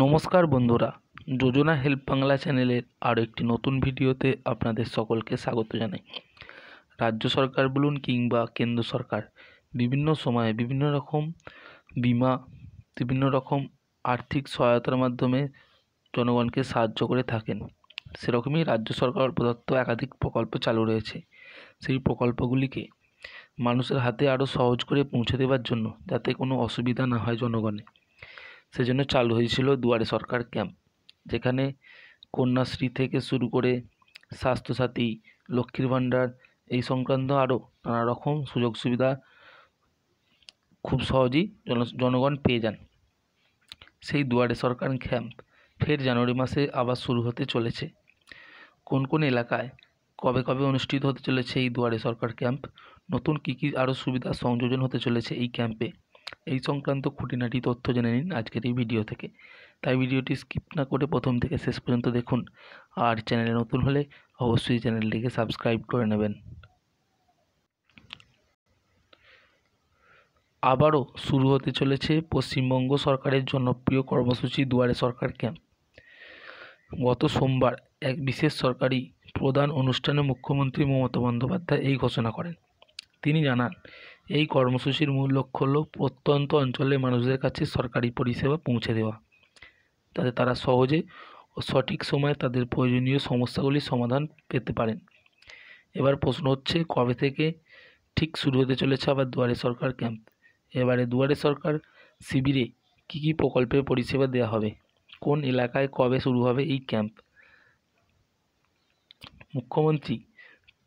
নমস্কার বন্ধুরা, যোজনা হেল্প বাংলা চ্যানেলের আরও একটি নতুন ভিডিওতে আপনাদের সকলকে স্বাগত জানাই। রাজ্য সরকার বলুন কিংবা কেন্দ্র সরকার বিভিন্ন সময়ে বিভিন্ন রকম বিমা, বিভিন্ন রকম আর্থিক সহায়তার মাধ্যমে জনগণকে সাহায্য করে থাকেন। সেরকমই রাজ্য সরকার প্রদত্ত একাধিক প্রকল্প চালু রয়েছে। সেই প্রকল্পগুলিকে মানুষের হাতে আরও সহজ করে পৌঁছে দেওয়ার জন্য, যাতে কোনো অসুবিধা না হয় জনগণের, সেজন্য চালু হয়েছিল দুয়ারে সরকার ক্যাম্প, যেখানে কন্যাশ্রী থেকে শুরু করে স্বাস্থ্যসাথী, লক্ষ্মীর ভাণ্ডার এই সংক্রান্ত আরও নানা রকম সুযোগ সুবিধা খুব সহজেই জনগণ পেয়ে যান। সেই দুয়ারে সরকার ক্যাম্প ফের জানুয়ারি মাসে আবার শুরু হতে চলেছে। কোন কোন এলাকায় কবে কবে অনুষ্ঠিত হতে চলেছে এই দুয়ারে সরকার ক্যাম্প, নতুন কী কী আরও সুবিধা সংযোজন হতে চলেছে এই ক্যাম্পে, এই সংক্রান্ত খুঁটিনাটি তথ্য জেনে নিন আজকের এই ভিডিও থেকে। তাই ভিডিওটি স্কিপ না করে প্রথম থেকে শেষ পর্যন্ত দেখুন। আর চ্যানেলে নতুন হলে অবশ্যই চ্যানেলটিকে সাবস্ক্রাইব করে নেবেন। আবারও শুরু হতে চলেছে পশ্চিমবঙ্গ সরকারের জনপ্রিয় কর্মসূচি দুয়ারে সরকার ক্যাম্প। গত সোমবার এক বিশেষ সরকারি প্রধান অনুষ্ঠানে মুখ্যমন্ত্রী মমতা বন্দ্যোপাধ্যায় এই ঘোষণা করেন। তিনি জানান, এই কর্মসূচির মূল লক্ষ্য হল প্রত্যন্ত অঞ্চলের মানুষদের কাছে সরকারি পরিষেবা পৌঁছে দেওয়া, যাতে তারা সহজে ও সঠিক সময়ে তাদের প্রয়োজনীয় সমস্যাগুলির সমাধান পেতে পারেন। এবার প্রশ্ন হচ্ছে, কবে থেকে ঠিক শুরু হতে চলেছে আবার দুয়ারে সরকার ক্যাম্প? এবারে দুয়ারে সরকার শিবিরে কী কী প্রকল্পের পরিষেবা দেওয়া হবে, কোন এলাকায় কবে শুরু হবে এই ক্যাম্প? মুখ্যমন্ত্রী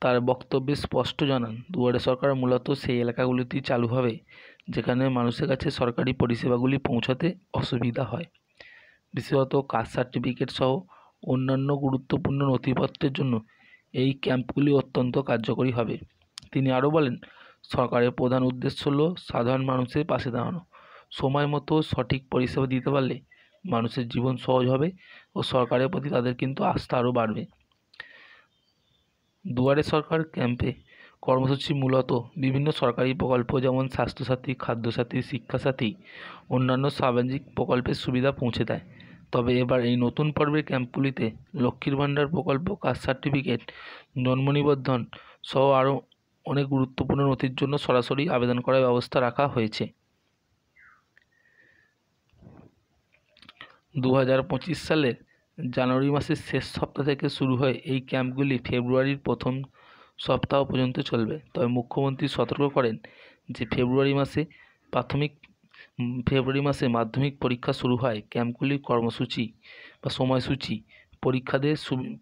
তার বক্তব্যে স্পষ্ট জানান, দুয়ারে সরকার মূলত সেই এলাকাগুলিতেই চালু হবে যেখানে মানুষের কাছে সরকারি পরিষেবাগুলি পৌঁছাতে অসুবিধা হয়। বিশেষত কাস্ট সার্টিফিকেট সহ অন্যান্য গুরুত্বপূর্ণ নথিপত্রের জন্য এই ক্যাম্পগুলি অত্যন্ত কার্যকরী হবে। তিনি আরও বলেন, সরকারের প্রধান উদ্দেশ্য হল সাধারণ মানুষের পাশে দাঁড়ানো। সময় মতো সঠিক পরিষেবা দিতে পারলে মানুষের জীবন সহজ হবে ও সরকারের প্রতি তাদের কিন্তু আস্থা আরও বাড়বে। দুয়ারে সরকার ক্যাম্পে কর্মসূচি মূলত বিভিন্ন সরকারি প্রকল্প যেমন স্বাস্থ্যসাথী, খাদ্যসাথী, শিক্ষাসাথী, অন্যান্য সামাজিক প্রকল্পের সুবিধা পৌঁছে দেয়। তবে এবার এই নতুন পর্বের ক্যাম্পগুলিতে লক্ষ্মীর ভাণ্ডার প্রকল্প, কাস্ট সার্টিফিকেট, জন্ম নিবন্ধন সহ আরও অনেক গুরুত্বপূর্ণ নথির জন্য সরাসরি আবেদন করার ব্যবস্থা রাখা হয়েছে। 2025 সালের জানুয়ারি মাসের শেষ সপ্তাহ থেকে শুরু হয়ে এই ক্যাম্পগুলি ফেব্রুয়ারির প্রথম সপ্তাহ পর্যন্ত চলবে। তবে মুখ্যমন্ত্রী সতর্ক করেন যে ফেব্রুয়ারি মাসে মাধ্যমিক পরীক্ষা শুরু হয়। ক্যাম্পগুলির কর্মসূচি বা সময়সূচি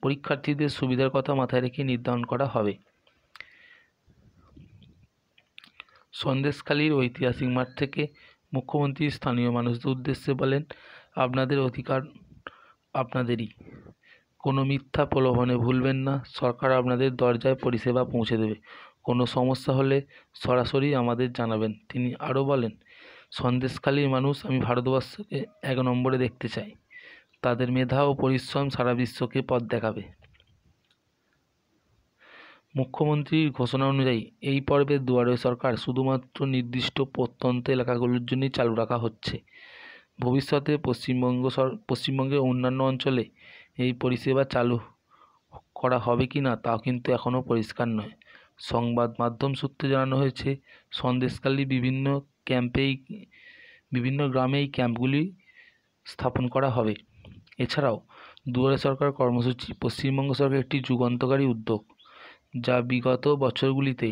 পরীক্ষার্থীদের সুবিধার কথা মাথায় রেখে নির্ধারণ করা হবে। সন্দেশখালীর ঐতিহাসিক মাঠ থেকে মুখ্যমন্ত্রী স্থানীয় মানুষদের উদ্দেশ্যে বলেন, আপনাদের অধিকার আপনাদেরই, কোনো মিথ্যা প্রলোভনে ভুলবেন না। সরকার আপনাদের দরজায় পরিষেবা পৌঁছে দেবে। কোনো সমস্যা হলে সরাসরি আমাদের জানাবেন। তিনি আরও বলেন, সন্দেশখালীর মানুষ আমি ভারতবর্ষকে 1 নম্বরে দেখতে চাই। তাদের মেধা ও পরিশ্রম সারা বিশ্বকে পথ দেখাবে। মুখ্যমন্ত্রীর ঘোষণা অনুযায়ী এই পর্বের দুয়ারে সরকার শুধুমাত্র নির্দিষ্ট প্রত্যন্ত এলাকাগুলোর জন্যই চালু রাখা হচ্ছে। ভবিষ্যতে পশ্চিমবঙ্গের অন্যান্য অঞ্চলে এই পরিষেবা চালু করা হবে কি না তাও কিন্তু এখনও পরিষ্কার নয়। সংবাদ মাধ্যম সূত্রে জানানো হয়েছে, সন্দেশখালী বিভিন্ন গ্রামে এই ক্যাম্পগুলি স্থাপন করা হবে। এছাড়াও দুয়ারে সরকার কর্মসূচি পশ্চিমবঙ্গ সরকারের একটি যুগান্তকারী উদ্যোগ, যা বিগত বছরগুলিতে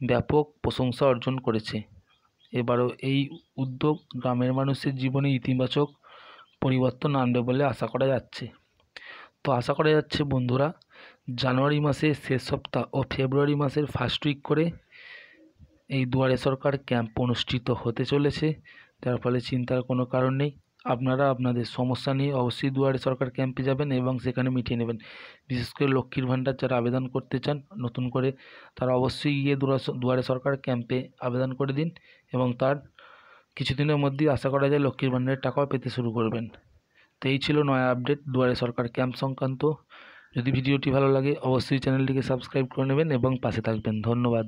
ব্যাপক প্রশংসা অর্জন করেছে। এবারও এই উদ্যোগ গ্রামের মানুষের জীবনে ইতিবাচক পরিবর্তন আনবে বলে আশা করা যাচ্ছে। বন্ধুরা, জানুয়ারি মাসের শেষ সপ্তাহ ও ফেব্রুয়ারি মাসের ফার্স্ট উইক করে এই দুয়ারে সরকার ক্যাম্প অনুষ্ঠিত হতে চলেছে, যার ফলে চিন্তার কোনো কারণ নেই। আপনারা আপনাদের সমস্যা নিয়ে অবশ্যই দুয়ারে সরকার ক্যাম্পে যাবেন এবং সেখানে মিটিয়ে নেবেন। বিশেষ করে লক্ষ্মীর ভাণ্ডার যারা আবেদন করতে চান নতুন করে, তারা অবশ্যই গিয়ে দুয়ারে সরকার ক্যাম্পে আবেদন করে দিন এবং তার কিছুদিনের মধ্যেই আশা করা যায় লক্ষ্মীর ভাণ্ডারের টাকাও পেতে শুরু করবেন। তো এই ছিল নয়া আপডেট দুয়ারে সরকার ক্যাম্প সংক্রান্ত। যদি ভিডিওটি ভালো লাগে অবশ্যই চ্যানেলটিকে সাবস্ক্রাইব করে নেবেন এবং পাশে থাকবেন। ধন্যবাদ।